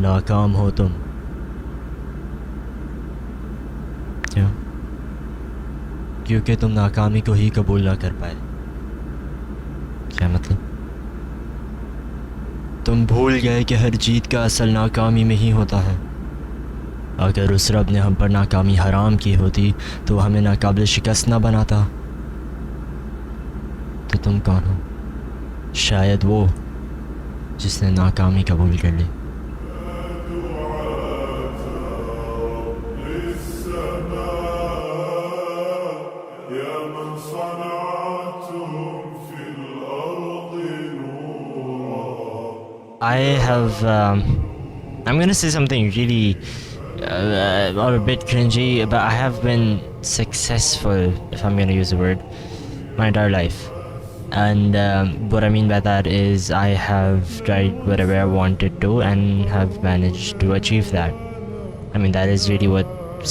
नाकाम हो तुम। क्यों? क्योंकि तुम नाकामी को ही कबूल ना कर पाए। क्या मतलब? तुम भूल गए कि हर जीत का असल नाकामी में ही होता है। अगर उस रब ने हम पर नाकामी हराम की होती तो हमें नाकाबिल शिकस्त ना बनाता। तो तुम कौन हो? शायद वो जिसने नाकामी कबूल कर ली। I have I'm gonna say something really or a bit cringy, but I have been successful, if I'm gonna use the word, my entire life. And what I mean by that is I have tried whatever I wanted to and have managed to achieve that. I mean, that is really what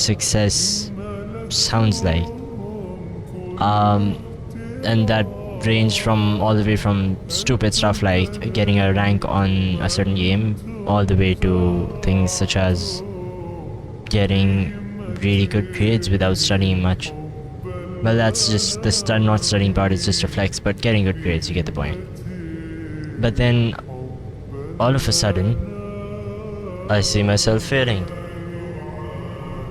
success sounds like. And that ranged from all the way from stupid stuff like getting a rank on a certain game, all the way to things such as getting really good grades without studying much. Well, that's just the not studying part is just a flex, but getting good grades, you get the point. But then, all of a sudden, I see myself failing.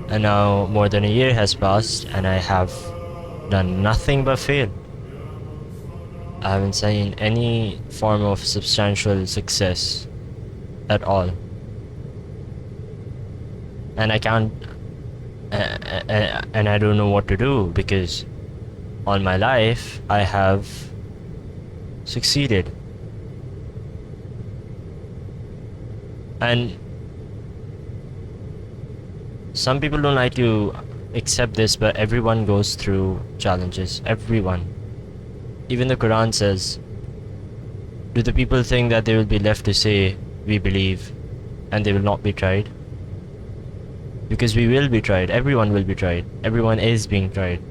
And now more than a year has passed and I have done nothing but fail. I haven't seen any form of substantial success at all. And I can't, and I don't know what to do because all my life I have succeeded. And some people don't like to accept this, but everyone goes through challenges. Everyone. Even the Quran says, do the people think that they will be left to say, we believe, and they will not be tried? Because we will be tried. Everyone will be tried. Everyone is being tried.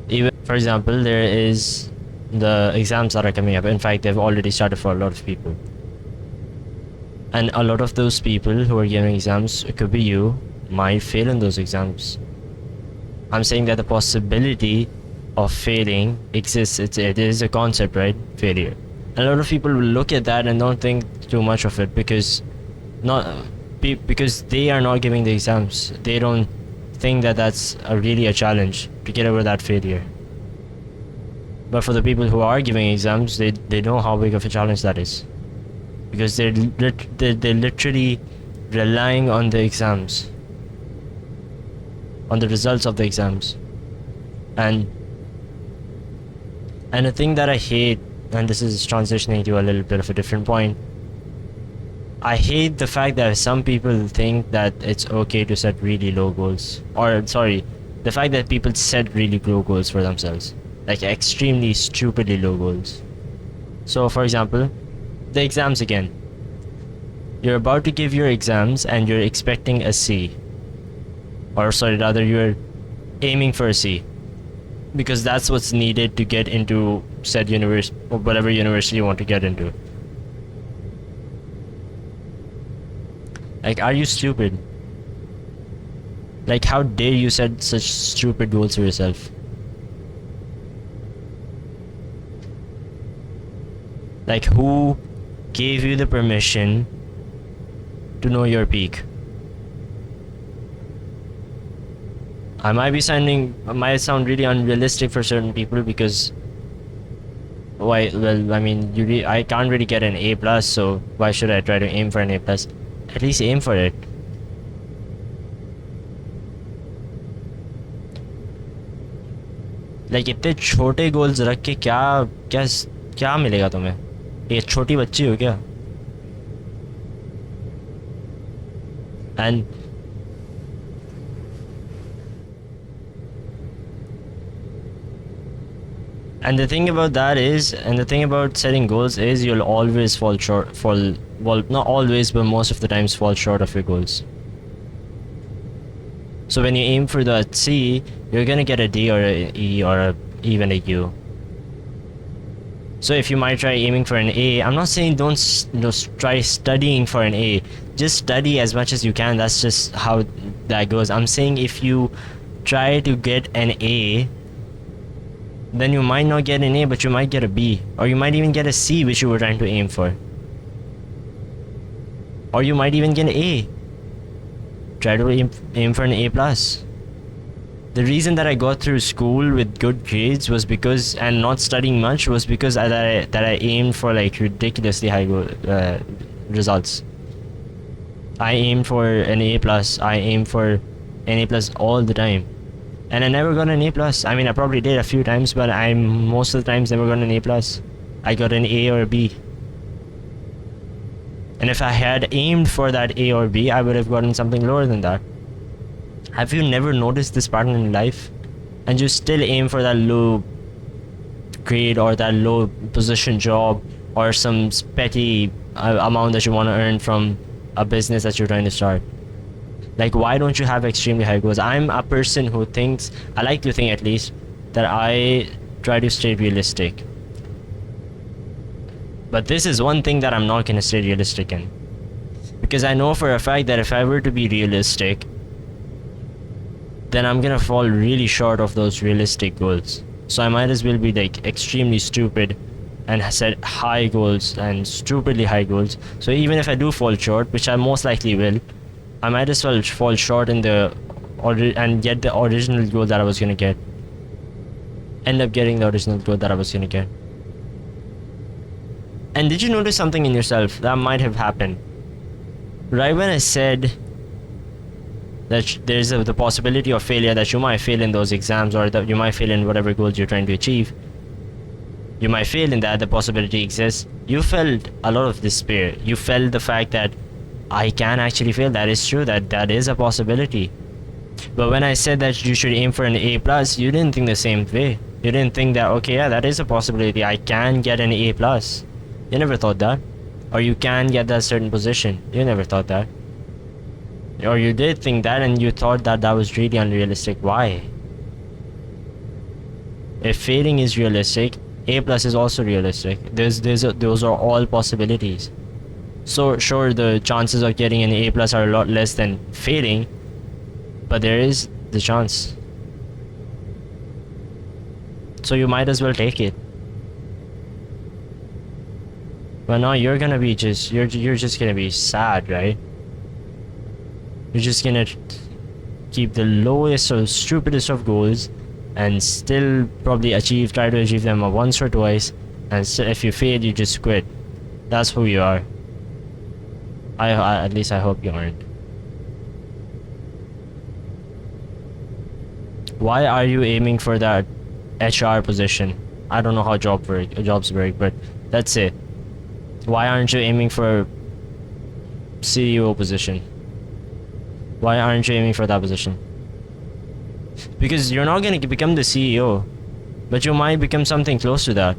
Even, for example, there is the exams that are coming up. In fact, they've already started for a lot of people. And a lot of those people who are giving exams, it could be you, might fail in those exams. I'm saying that the possibility of failing exists. It is a concept, right? Failure. And a lot of people will look at that and don't think too much of it because they are not giving the exams. They don't think that that's really a challenge to get over that failure. But for the people who are giving exams, they know how big of a challenge that is. Because they're literally relying on the exams, on the results of the exams. And the thing that I hate, and this is transitioning to a little bit of a different point, I hate the fact that some people think that it's okay to set really low goals. Or, sorry, the fact that people set really low goals for themselves. Like extremely stupidly low goals. So, for example, the exams again. You're about to give your exams and you're expecting a C. Or, sorry, rather, you're aiming for a C. Because that's what's needed to get into said university or whatever university you want to get into. Like, are you stupid? Like, how dare you set such stupid goals for yourself? Like, who gave you the permission to know your peak? I might sound really unrealistic for certain people because I can't really get an A plus, so why should I try to aim for an A plus? At least aim for it. Like, इतने छोटे goals रख के क्या मिलेगा तुम्हें? ये छोटी बच्ची हो क्या? And the thing about setting goals is you'll always not always, but most of the times fall short of your goals. So when you aim for the C, you're gonna get a D or a E or even a U. So if you might try aiming for an A, I'm not saying don't try studying for an A. Just study as much as you can. That's just how that goes. I'm saying if you try to get an A, then you might not get an A, but you might get a B, or you might even get a C, which you were trying to aim for, or you might even get an A. Try to aim for an A plus. The reason that I got through school with good grades was because, and not studying much, was because I aimed for like ridiculously high results. I aimed for an A plus. I aimed for an A plus all the time, and I never got an A plus. I mean, I probably did a few times, but I most of the times never got an A plus. I got an A or a B. And if I had aimed for that A or B, I would have gotten something lower than that. Have you never noticed this pattern in life? And you still aim for that low grade or that low position job or some petty amount that you want to earn from a business that you're trying to start. Like, why don't you have extremely high goals? I'm a person who thinks, I like to think at least, that I try to stay realistic. But this is one thing that I'm not going to stay realistic in. Because I know for a fact that if I were to be realistic, then I'm gonna fall really short of those realistic goals. So I might as well be like extremely stupid and set high goals and stupidly high goals. So even if I do fall short, which I most likely will, I might as well fall short in the and get the original goal that I was gonna get. End up getting the original goal that I was gonna get. And did you notice something in yourself that might have happened? Right when I said that there's the possibility of failure, that you might fail in those exams, or that you might fail in whatever goals you're trying to achieve, you might fail in that, the possibility exists. You felt a lot of despair. You felt the fact that I can actually fail. That is true, that is a possibility. But when I said that you should aim for an A plus, you didn't think the same way. You didn't think that, okay, yeah, that is a possibility, I can get an A plus. You never thought that. Or you can get that certain position. You never thought that. Or you did think that, and you thought that that was really unrealistic. Why? If failing is realistic, A plus is also realistic. Those are all possibilities. So sure, the chances of getting an A plus are a lot less than failing, but there is the chance. So you might as well take it. But now you're gonna be you're just gonna be sad, right? You're just gonna keep the lowest or stupidest of goals and still probably try to achieve them once or twice, and if you fail, you just quit. That's who you are. I at least I hope you aren't. Why are you aiming for that HR position? I don't know how jobs work, but that's it. Why aren't you aiming for CEO position? Why aren't you aiming for that position? Because you're not going to become the CEO, but you might become something close to that.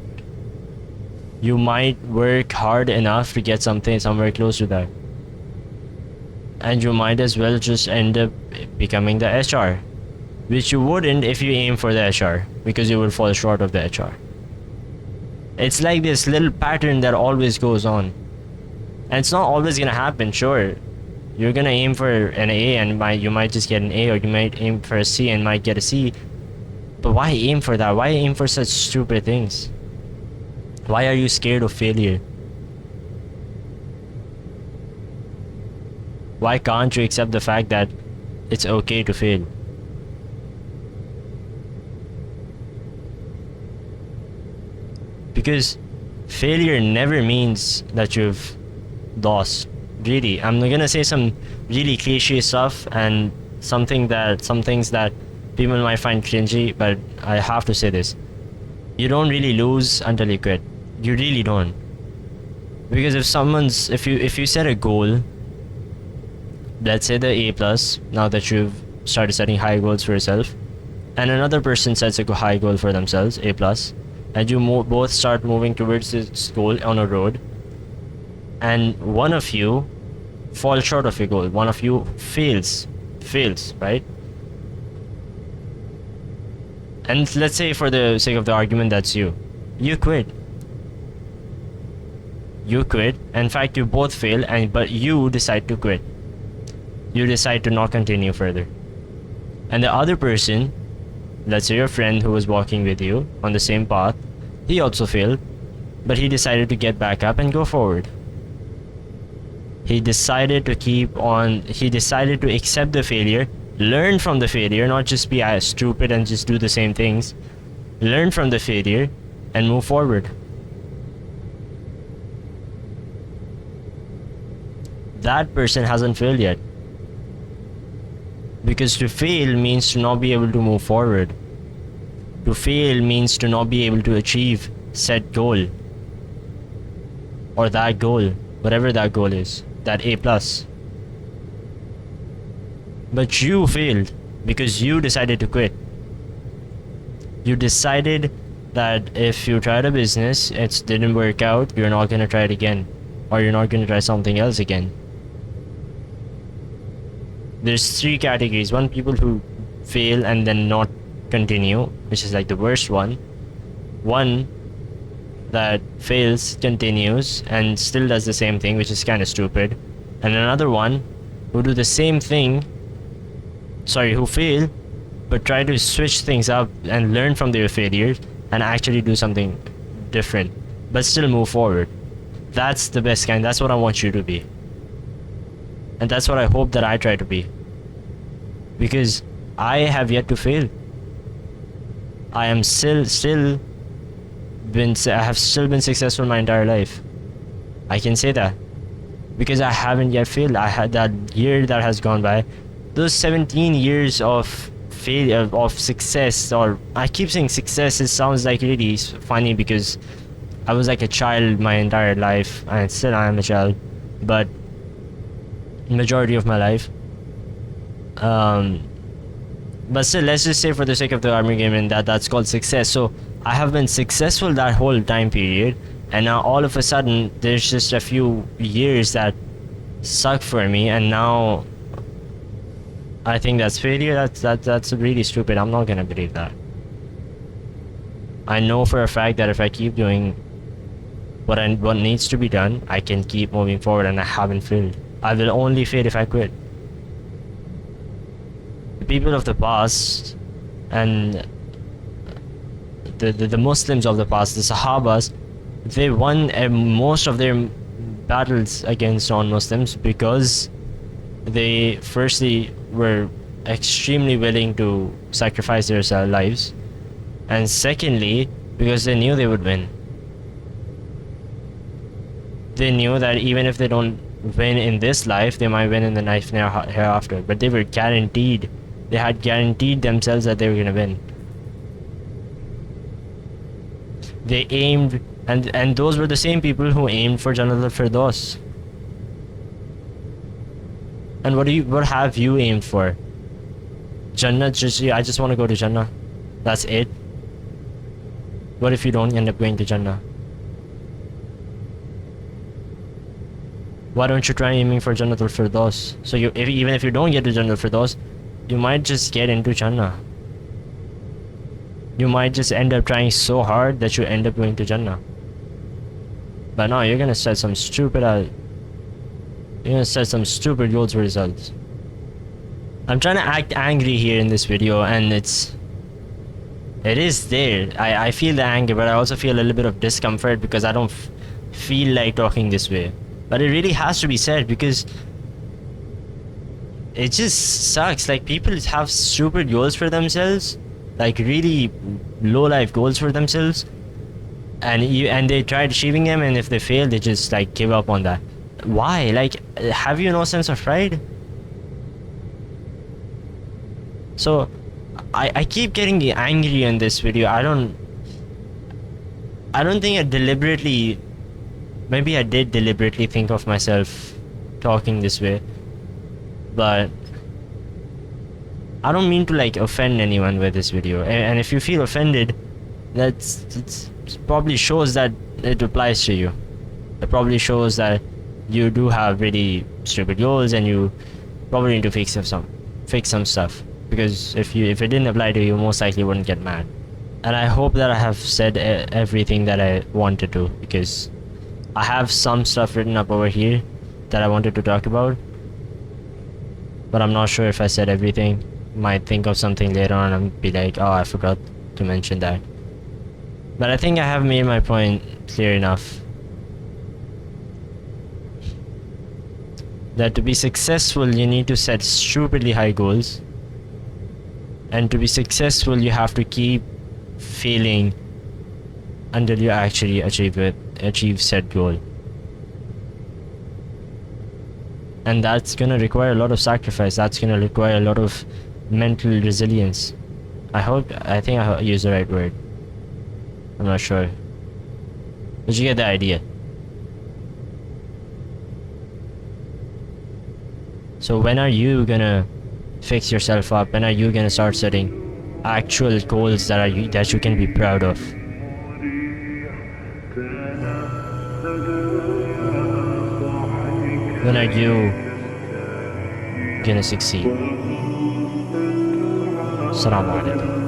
You might work hard enough to get somewhere close to that. And you might as well just end up becoming the HR, which you wouldn't if you aim for the HR, because you would fall short of the HR. It's like this little pattern that always goes on. And it's not always going to happen, sure. You're gonna aim for an A and you might just get an A, or you might aim for a C and might get a C. But why aim for that? Why aim for such stupid things? Why are you scared of failure? Why can't you accept the fact that it's okay to fail? Because failure never means that you've lost. Really, I'm gonna say some really cliche stuff and some things that people might find cringy, but I have to say this. You don't really lose until you quit. You really don't. Because if you set a goal, let's say the A plus, now that you've started setting high goals for yourself, and another person sets a high goal for themselves, A plus, and you both start moving towards this goal on a road, and one of you falls short of your goal, one of you fails, right? And let's say, for the sake of the argument, that's you quit. you quit. In fact, you both fail, but you decide to quit. You decide to not continue further. And the other person, let's say your friend who was walking with you on the same path, he also failed, but he decided to get back up and go forward. He decided to accept the failure, learn from the failure, not just be stupid and just do the same things. Learn from the failure and move forward. That person hasn't failed yet. Because to fail means to not be able to move forward. To fail means to not be able to achieve said goal. Or that goal, whatever that goal is, that A+. But you failed because you decided to quit. You decided that if you tried a business, it didn't work out, you're not gonna try it again. Or you're not gonna try something else again. There's 3 categories. One, people who fail and then not continue, which is like the worst one. One that fails, continues, and still does the same thing, which is kind of stupid. And another one who do the same thing, who fail, but try to switch things up and learn from their failures and actually do something different, but still move forward. That's the best kind. That's what I want you to be. And that's what I hope that I try to be. Because I have yet to fail. I have still been successful my entire life. I can say that. Because I haven't yet failed. I had that year that has gone by. Those 17 years of failure, of success, or I keep saying success, it sounds like really funny because I was like a child my entire life, and still I am a child, but majority of my life. But still, let's just say for the sake of the argument that's called success. So I have been successful that whole time period, and now all of a sudden there's just a few years that suck for me, and now I think that's failure. That's really stupid. I'm not gonna believe that. I know for a fact that if I keep doing what needs to be done, I can keep moving forward, and I haven't failed. I will only fail if I quit. The people of the past and the Muslims of the past, the Sahabas, they won most of their battles against non-Muslims because they firstly were extremely willing to sacrifice their lives, and secondly because they knew they would win. They knew that even if they don't win in this life, they might win in the life hereafter, but they were guaranteed. They had guaranteed themselves that they were gonna win. They aimed, and those were the same people who aimed for Jannat al-Firdaus. And what have you aimed for? Jannah, I just want to go to Jannah. That's it. What if you don't end up going to Jannah? Why don't you try aiming for Jannat al-Firdaus? So even if you don't get to Jannat al-Firdaus, you might just get into Jannah. You might just end up trying so hard that you end up going to Jannah. But no, you're gonna set some stupid goals for results. I'm trying to act angry here in this video, and it is there. I feel the anger, but I also feel a little bit of discomfort because I don't feel like talking this way. But it really has to be said because it just sucks. Like, people have stupid goals for themselves, like really low life goals for themselves, and they try achieving them, and if they fail, they just like give up on that. Why? Like, have you no sense of pride? So I keep getting angry in this video. I don't think I deliberately, maybe I did deliberately think of myself talking this way, but I don't mean to like offend anyone with this video. And if you feel offended, it probably shows that it applies to you. It probably shows that you do have really stupid goals, and you probably need to fix some stuff. Because if it didn't apply to you, most likely wouldn't get mad. And I hope that I have said everything that I wanted to, because I have some stuff written up over here that I wanted to talk about, but I'm not sure if I said everything. Might think of something later on and be like, oh, I forgot to mention that. But I think I have made my point clear enough. That to be successful, you need to set stupidly high goals. And to be successful, you have to keep failing until you actually achieve said goal. And that's gonna require a lot of sacrifice. That's gonna require a lot of mental resilience. I think I used the right word. I'm not sure. But you get the idea. So when are you gonna fix yourself up? When are you gonna start setting actual goals that you can be proud of? When are you gonna succeed? Assalamu alaikum.